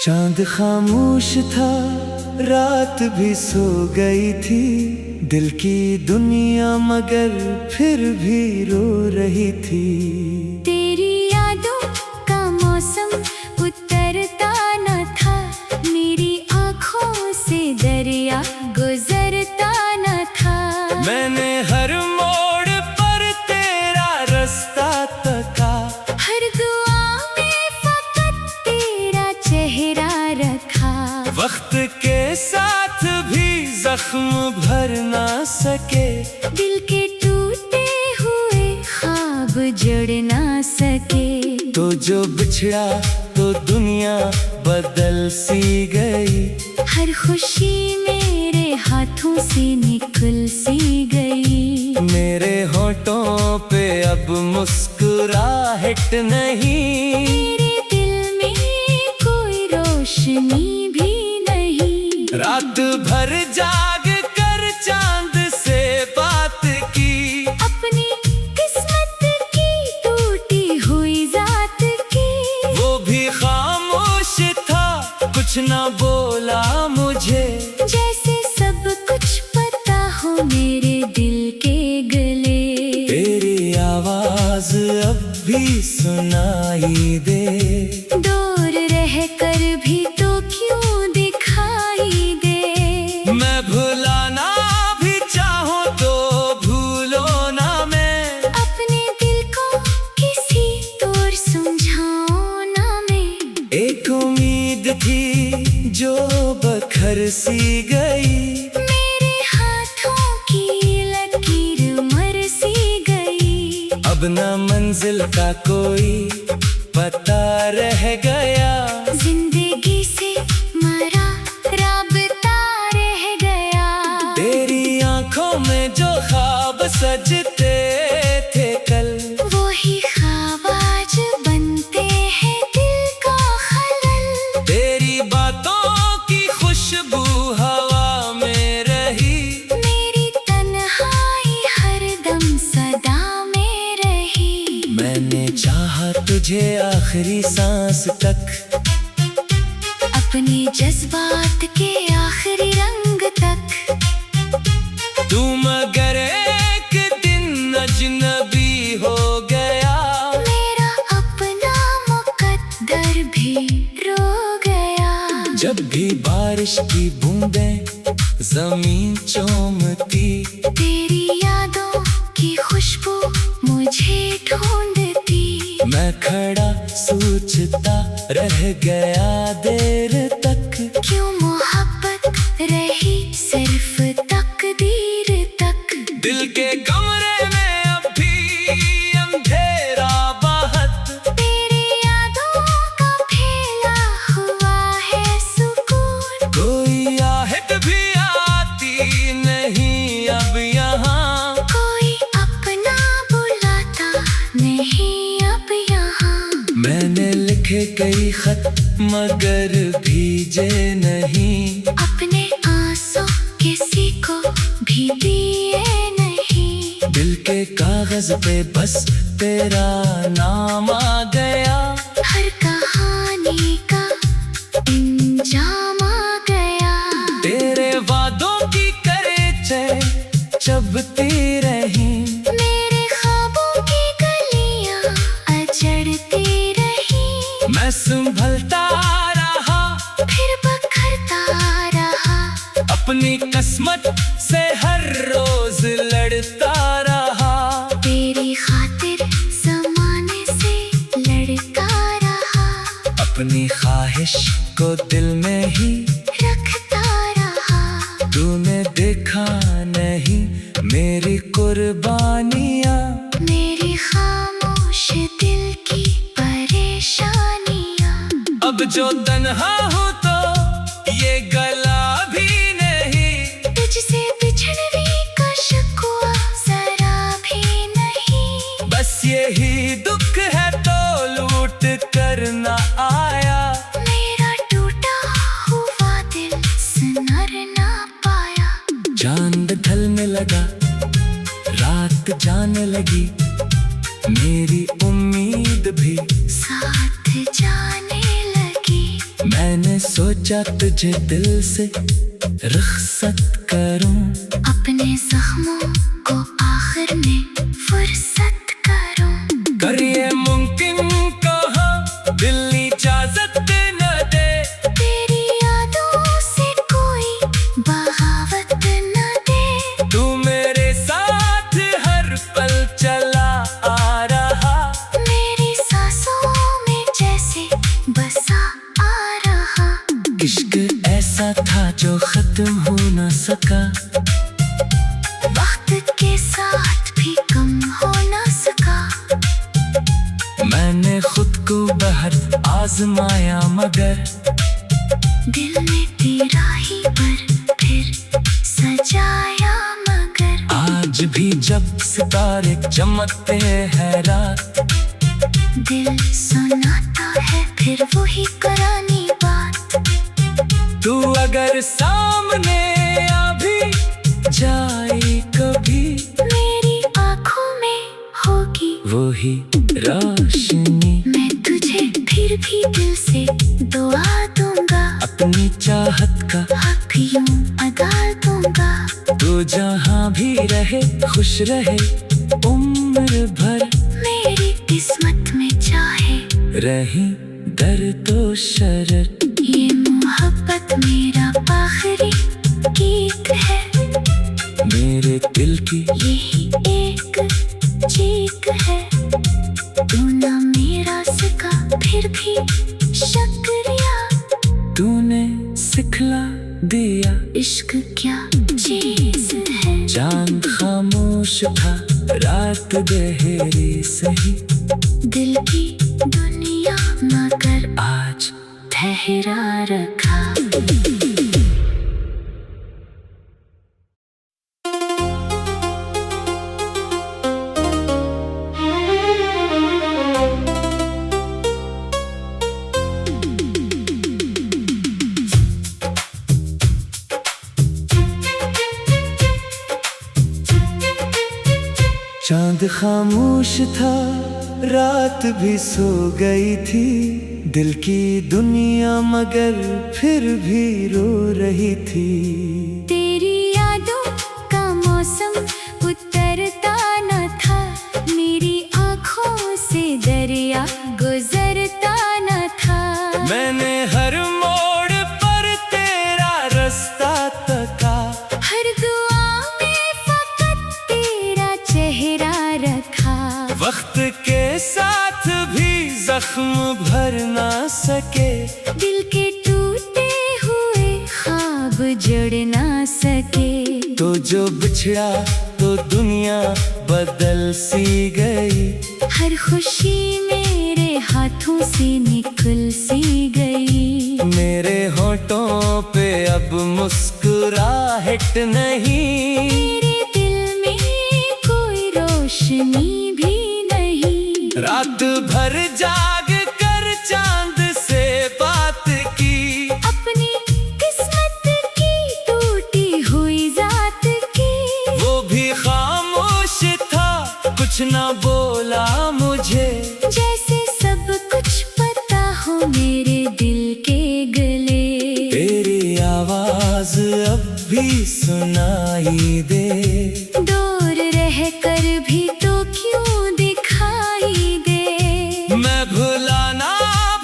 चांद खामोश था, रात भी सो गई थी, दिल की दुनिया मगर फिर भी रो रही थी। तेरी यादों का मौसम उतरता न था, मेरी आँखों से दरिया गुजरता न था। मैंने हर मोड़ पर तेरा रास्ता तका, हर दुआ में फकत तेरा चेहरा रखा। वक्त के साथ भी जख्म भर ना सके, दिल के टूटे हुए ख्वाब जुड़ ना सके। तो जो बिछड़ा तो दुनिया बदल सी गई, हर खुशी मेरे हाथों से निकल सी गई। मेरे होठों पे अब मुस्कुराहट नहीं, मेरे दिल में कोई रोशनी भी नहीं। रात भर जाग कर चांद से बात की, अपनी किस्मत की टूटी हुई जात की। वो भी खामोश था, कुछ ना बोला मुझे, जैसे सब कुछ पता हो मेरे दिल के गले। तेरी आवाज अब भी सुनाई दे, दूर रह कर भी तो क्यों दिखाई दे। मैं भुलाना भी चाहूं तो भूलो ना मैं, अपने दिल को किसी तौर समझाऊं ना मैं। एक उम्मीद थी जो बखर सी गई, मेरे हाथों की लकीर मर सी गई। अब ना मंजिल का कोई पता रह गया, जिंदगी से मरा राबता रह गया। तेरी आंखों में जो ख्वाब सजते थे कल, वही ख्वाब आज बनते हैं दिल का खलल। तेरी बातों की खुशबू हवा में रही, मेरी तन्हाई हरदम सदा में रही। मैंने चाहा तुझे आखिरी सांस तक, अपने जज्बात के आखिरी रंग तक। तू मगर एक दिन अजनबी हो गया, मेरा अपना मुकद्दर भी रो गया। जब भी बारिश की बूंदें जमीन चूमती, तेरी यादों की खुशबू मुझे ढूंढती। मैं खड़ा सोचता रह गया देर तक, क्यों मोहब्बत रही सिर्फ तकदीर तक। दिल के कमरे में अब भी अंधेरा बहुत, तेरी यादों का फैला हुआ है सुकून। कोई आहट भी आती नहीं अब यहाँ, कोई अपना बुलाता नहीं अब यहाँ। मैंने लिखे कई खत मगर भीजे नहीं, अपने आंसू किसी को भी दिए नहीं। दिल के कागज पे बस तेरा नाम आ गया, हर कहानी का इंजाम आ गया। तेरे वादों की करेचे चबती रही, मेरे ख्वाबों की गलियां अजड़ती रही। मैं संभलता रहा फिर बखरता रहा, अपनी किस्मत से हर रोज लड़ता रहा। तेरी खातिर ज़माने से लड़ता रहा, अपनी ख्वाहिश को दिल में ही रखता रहा। तूने देखा नहीं मेरी कुर्बानियाँ, मेरी खामोश दिल की परेशानियाँ। अब जो तन्हा हूँ तो ये गला भी नहीं, तुझसे बिछड़ने का शिकवा जरा भी नहीं। बस यही दुख है तो लूट कर न आया, मेरा टूटा हुआ दिल सुनर ना पाया। चांद ढलने लगा, रात जाने लगी, मेरी उम्मीद भी साथ जाने लगी। मैंने सोचा तुझे दिल से रुखसत करूं, अपने जख्मों को आखिर में फुर्सत करूं। कर ये मुमकिन कहा दिल इजाजत न दे, तेरी यादों से कोई बगावत न दे। तू मेरे साथ हर पल चला आ रहा, मेरी सांसों में जैसे बसा आ रहा। इश्क ऐसा था जो खत्म हो न सका, वक्त के साथ भी कम हो न सका। मैंने खुद को बहुत आजमाया मगर दिल ने तेरा ही पर फिर सजाया मगर। आज भी जब सितारे चमकते हैं रात, दिल सुनाता है फिर वही करानी बात। तू अगर सामने आ भी जाए कभी, मेरी आँखों में होगी वही रोशनी। मैं तुझे फिर भी दिल से दुआ दूंगा, अपनी चाहत का हक यूं अदा दूंगा। तू जहाँ भी रहे खुश रहे उम्र भर, मेरी किस्मत में चाहे रही दर्द तो शरर। ये मोहब्बत मेरा आखिरी गीत है, मेरे दिल की यही एक चीख है। तू ना मेरा सका फिर भी शुक्रिया, तूने सिखला दिया। इश्क क्या चीज है। चांद खामोश था रात गहरी सही, दिल की दुनिया मगर आज ठहरा रखा। चांद खामोश था रात भी सो गई थी, दिल की दुनिया मगर फिर भी रो रही थी। तेरी यादों का मौसम उतरता न था, मेरी आँखों से दरिया गुजरता न था। मैंने हर मोड़ पर तेरा रास्ता तका, हर दुआ में फकत तेरा चेहरा रखा। वक्त के साथ भी जख्म भर ना सके, दिल के टूटे हुए ख्वाब जुड़ ना सके। तो जो बिछड़ा तो दुनिया बदल सी गई, हर खुशी मेरे हाथों से निकल सी गई। मेरे होठों पे अब मुस्कुराहट नहीं, मेरे दिल में कोई रोशनी भी नहीं। रात भर जाग कर चांद से बात की, अपनी किस्मत की टूटी हुई जात की। वो भी खामोश था कुछ ना बोला मुझे, जैसे सब कुछ पता हो मेरे दिल के गले। तेरी आवाज अब भी सुनाई दे, दूर रह कर भी तो क्यों दिखाई दे। मैं भुलाना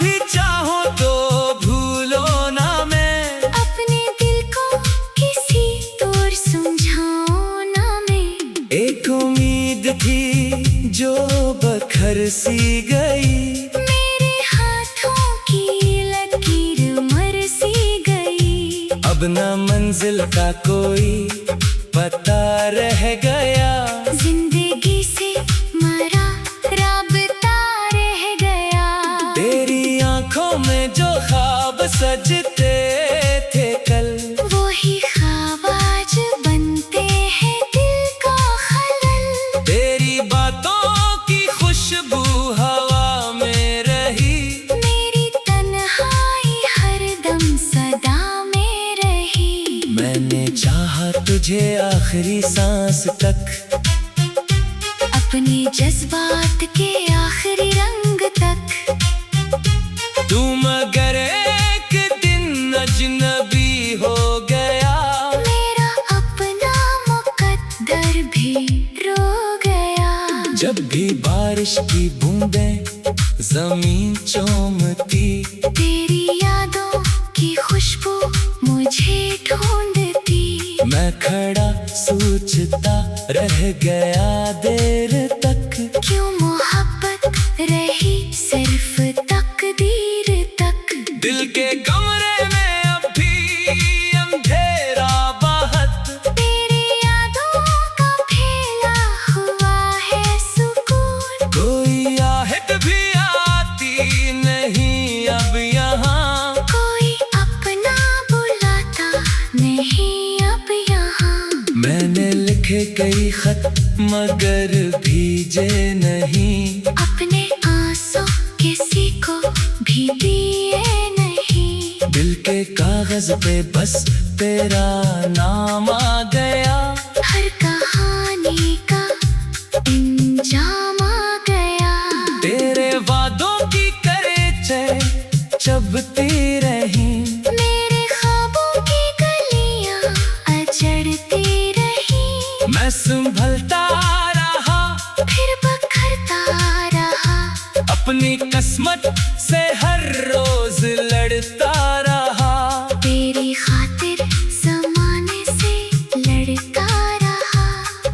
भी चाहूं तो भूलो ना मैं, अपने दिल को किसी और समझाऊं ना मैं। एक उम्मीद थी जो बखर सी गई, मेरे हाथों की लकीर मर सी गई। अब ना मंजिल का कोई पता रह गया, जिंदगी से मरा राबता रह गया। तेरी आंखों में जो ख्वाब सजते थे कल, वही ख्वाब आज बनते हैं दिल का खलल। तेरी बातों की खुशबू हवा में रही, मेरी तन्हाई हरदम सदा में रही। मैंने चाहा तुझे आखिरी सांस तक, अपने जज्बात के आखिरी रंग तक। तू मगर एक दिन जमीन चूमती। तेरी यादों की खुशबू मुझे ढूंढती। मैं खड़ा सोचता रह गया देर तक, क्यों मोहब्बत रही सिर्फ तकदीर तक। दिल के कमरे में अब भी अंधेरा बहुत, तेरी यादों का फैला हुआ है सुकून। कोई आहट भी आती नहीं अब यहाँ, कोई अपना बुलाता नहीं अब यहाँ। मैंने लिखे कई खत मगर भीजे नहीं, अपने आंसू किसी को भी दिए नहीं। दिल के कागज पे बस तेरा नाम आ गया। हर कहानी का इंजाम आ गया। तेरे वादों की करेचे चबती रही, मेरे ख्वाबों की गलियां अजड़ती रही। मैं संभलता रहा फिर बखरता रहा। अपनी किस्मत से हर रोज लड़ता रहा। तेरी खातिर ज़माने से लड़ता रहा।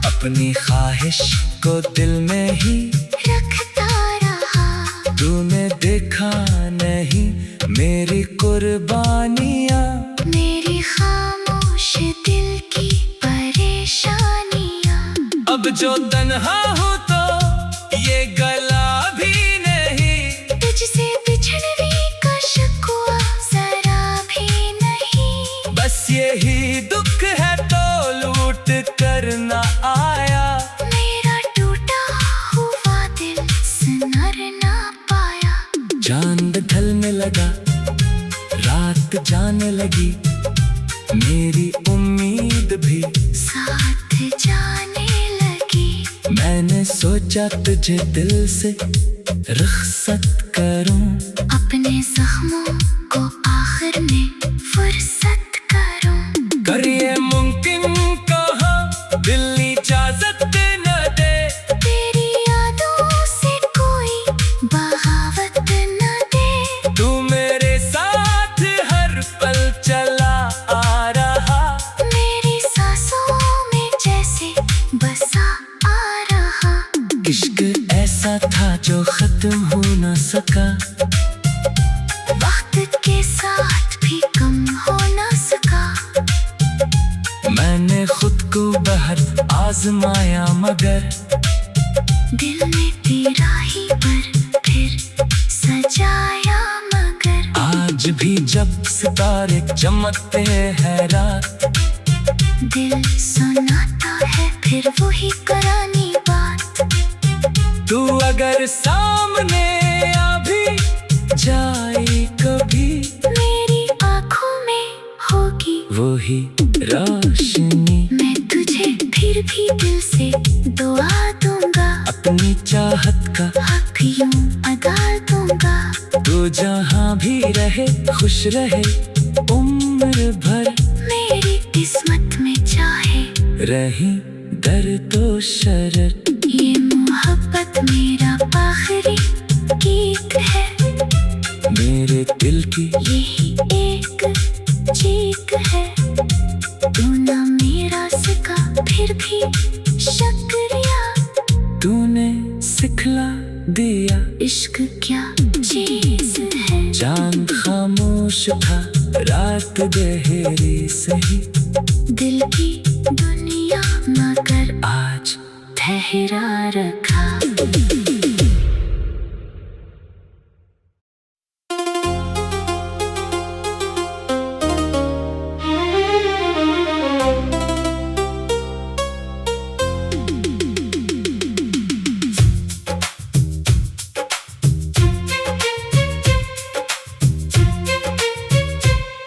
अपनी ख्वाहिश को दिल में ही रखता रहा। तूने देखा नहीं मेरी कुर्बानियाँ, मेरी खामोश दिल की परेशानियाँ। अब जो तन्हा हूँ तो ये गला भी नहीं, तुझसे बिछड़ने का शिकवा जरा भी नहीं। बस यही दुख है तो लूट कर न आया। मेरा टूटा हुआ दिल संवर ना पाया। चांद ढलने लगा, रात जाने लगी, मेरी उम्मीद भी साथ जाने लगी। मैंने सोचा तुझे दिल से रुखसत करूं, अपने जख्मों को आखिर में फुर्सत करूं। करिए मुमकिन कहाँ दिल इजाजत न दे, तेरी यादों से कोई बगावत न दे। तू मेरे साथ हर पल चला आ रहा। मेरी सांसों में जैसे बसा आ रहा। इश्क ऐसा था जो खत्म हो न सका, वक्त के साथ भी कम हो न सका। मैंने खुद को बहुत आजमाया मगर दिल ने तेरा ही पर फिर सजाया मगर। आज भी जब सितारे चमकते हैं रात, दिल सुनाता है फिर वही पुरानी बात। तू अगर सामने आ भी जाए कभी, मेरी आँखों में होगी वही रोशनी। मैं तुझे फिर भी दिल से दुआ दूंगा। अपनी चाहत का हक यूं अदा दूंगा। तू जहाँ भी रहे खुश रहे उम्र भर, मेरी किस्मत में चाहे रही दर्द तो शरर। ये मोहब्बत मेरा आखिरी गीत है। मेरे दिल की यही एक चीख है। तू ना मेरा सिखा फिर भी शुक्रिया। तूने सिखला दिया। इश्क क्या चीज है। चांद खामोश था, रात गहरी सही, दिल की दुनिया मगर आज ठहरा रखा।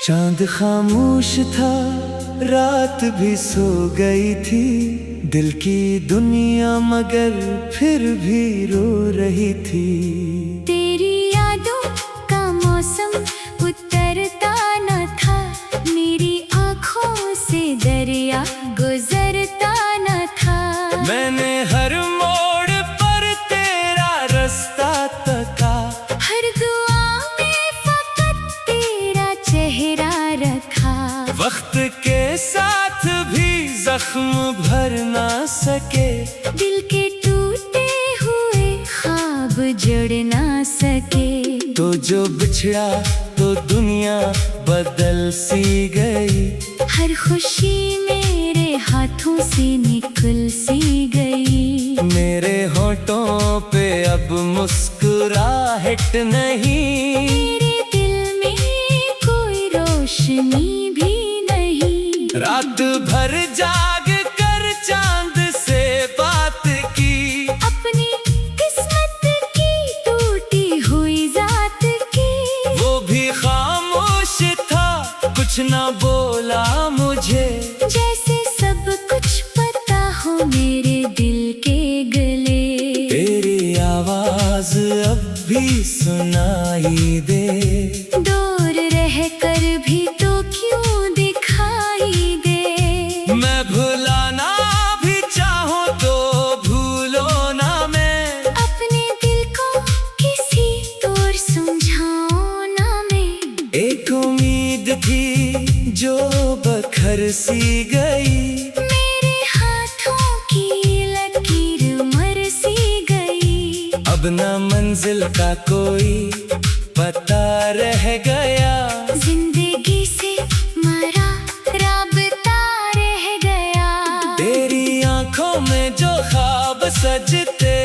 चांद खामोश था, रात भी सो गई थी, दिल की दुनिया मगर फिर भी रो रही थी। तेरी यादों का मौसम उतरता न था, मेरी आँखों से दरिया गुजरता न था। मैंने हर मोड़ पर तेरा रास्ता तका, वक्त के साथ भी जख्म भर ना सके, दिल के टूटे हुए ख्वाब जड़ ना सके। तो जो बिछड़ा तो दुनिया बदल सी गई, हर खुशी मेरे हाथों से निकल सी गई। मेरे होठों पे अब मुस्कुराहट नहीं, मेरे दिल में कोई रोशनी भी नहीं। रात भर जाग कर चांद से बात की, अपनी किस्मत की टूटी हुई जात की। वो भी खामोश था, कुछ ना बोला मुझे, जैसे सब कुछ पता हो मेरे दिल के गले। तेरी आवाज अब भी सुनाई दे, दूर रह कर भी तो क्यों दिखाई दे। मैं भुलाना भी चाहूं तो भूलो ना मैं, अपने दिल को किसी तौर समझाऊं ना मैं। एक उम्मीद थी जो बखर सी गई, मेरे हाथों की लकीर मर सी गई। अब ना मंजिल का कोई पता रह गया, जिंदगी से मरा राबता रह गया। तेरी आंखों में जो ख्वाब सजते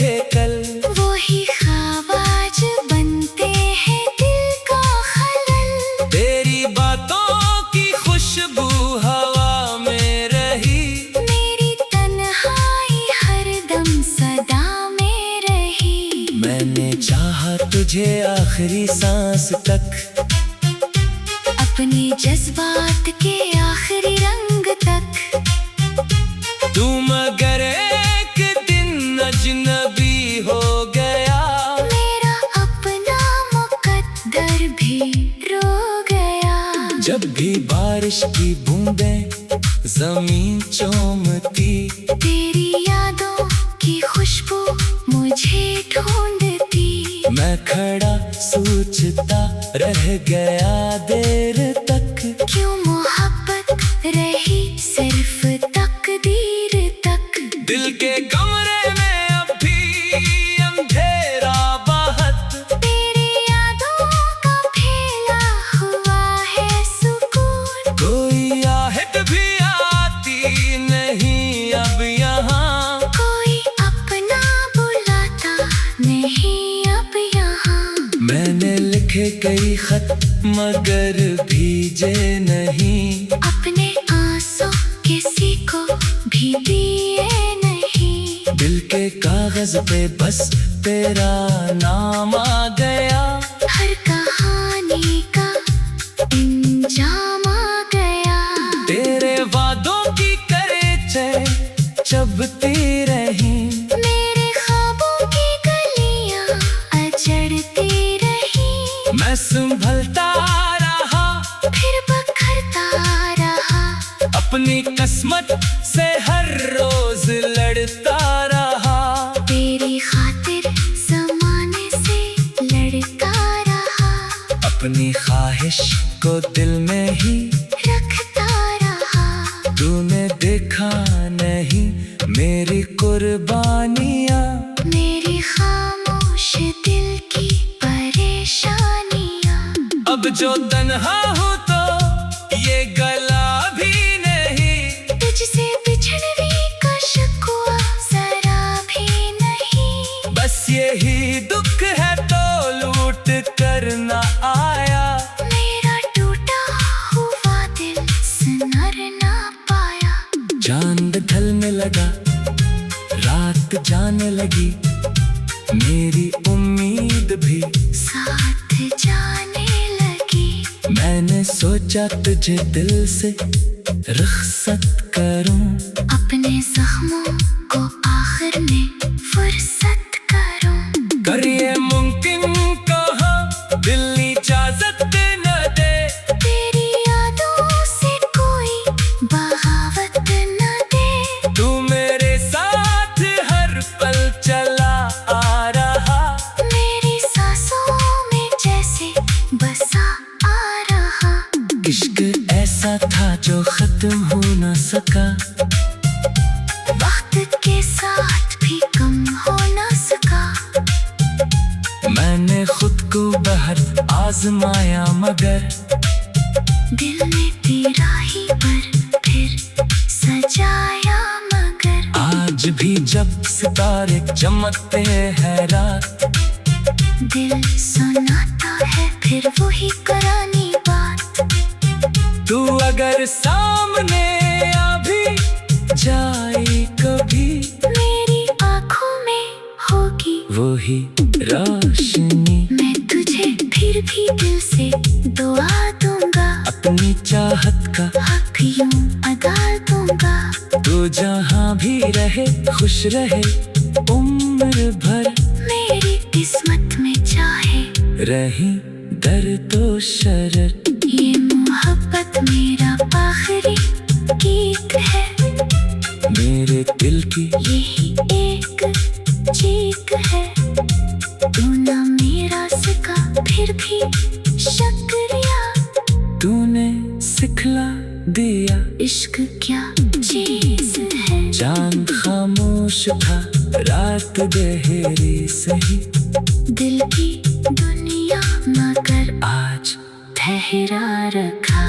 थे कल, वही ख्वाब आज बनते हैं दिल का खलल। तेरी बातों की खुशबू हवा में रही, मेरी तन्हाई हरदम सदा में रही। मैंने चाहा तुझे आखिरी सांस तक, अपने जज्बात के आखिरी रंग तक। तू मगर एक दिन अजनबी हो गया, मेरा अपना मुकद्दर भी रो गया। जब भी बारिश की बूंदें जमीन चूमती, तेरी यादों की खुशबू मुझे ढूंढती। मैं खड़ा सोचता रह गया देर तक, क्यों मोहब्बत रही सिर्फ तकदीर तक। दिल के कमरे में अब भी अंधेरा बाहत, तेरी यादों का फैला हुआ है सुकून। कोई आहट भी आती नहीं अब यहाँ, कोई अपना बुलाता नहीं अब यहाँ। मैंने लिखे कई खत मगर भीजे नहीं, अपने आंसू किसी को भी दिए नहीं। दिल के कागज पे बस तेरा नाम आ गया, हर कहानी का इंजाम आ गया। तेरे वादों की करेचे चबती रही, मेरे ख्वाबों की गलियां अजड़ती रही। मैं संभलता रहा फिर बखरता रहा, अपनी किस्मत से हर रोज लड़ता रहा। तेरी खातिर ज़माने से लड़ता रहा, अपनी ख्वाहिश को दिल में ही रखता रहा। तूने देखा नहीं मेरी कुर्बानियाँ, मेरी खामोश दिल की परेशानियाँ। अब जो तन्हा हूँ तो ये गला भी नहीं, तुझसे बिछड़ने का शिकवा जरा भी नहीं। बस यही दुख है तो लूट कर न आया, मेरा टूटा हुआ दिल सुनर ना पाया। चांद ढलने लगा, रात जाने लगी, मेरी उम्मीद भी साथ जाने लगी। मैंने सोचा तुझे दिल से रुखसत करूं, अपने जख्मों को आखिर में फुर्सत करूं। कर ये मुमकिन कहा दिल इजाजत न दे, तेरी यादों से कोई बगावत न दे। तू मेरे साथ हर पल चला आ रहा, मेरी सांसों में जैसे बसा आ रहा। इश्क ऐसा जो खत्म हो न सका, वक्त के साथ भी कम हो न सका। मैंने खुद को बाहर आजमाया मगर दिल ने तेरा ही पर फिर सजाया मगर। आज भी जब सितारे चमकते हैं रात, दिल सुनाता है फिर वही करानी बात। तू अगर सामने आ भी जाए कभी, मेरी आँखों में होगी वही रोशनी। मैं तुझे फिर भी दिल से दुआ दूंगा, अपनी चाहत का हक यूं अदा दूंगा। तू जहाँ भी रहे खुश रहे उम्र भर, मेरी किस्मत में चाहे रही दर्द तो शरर। ये मोहब्बत मेरा आखिरी गीत है, मेरे दिल की यही एक चीख है। तू ना मेरा सका फिर भी शुक्रिया, तूने सिखला दिया। इश्क क्या चीज है। चांद खामोश था रात गहरी सही, दिल की दुनिया मगर आज ठहरा रखा।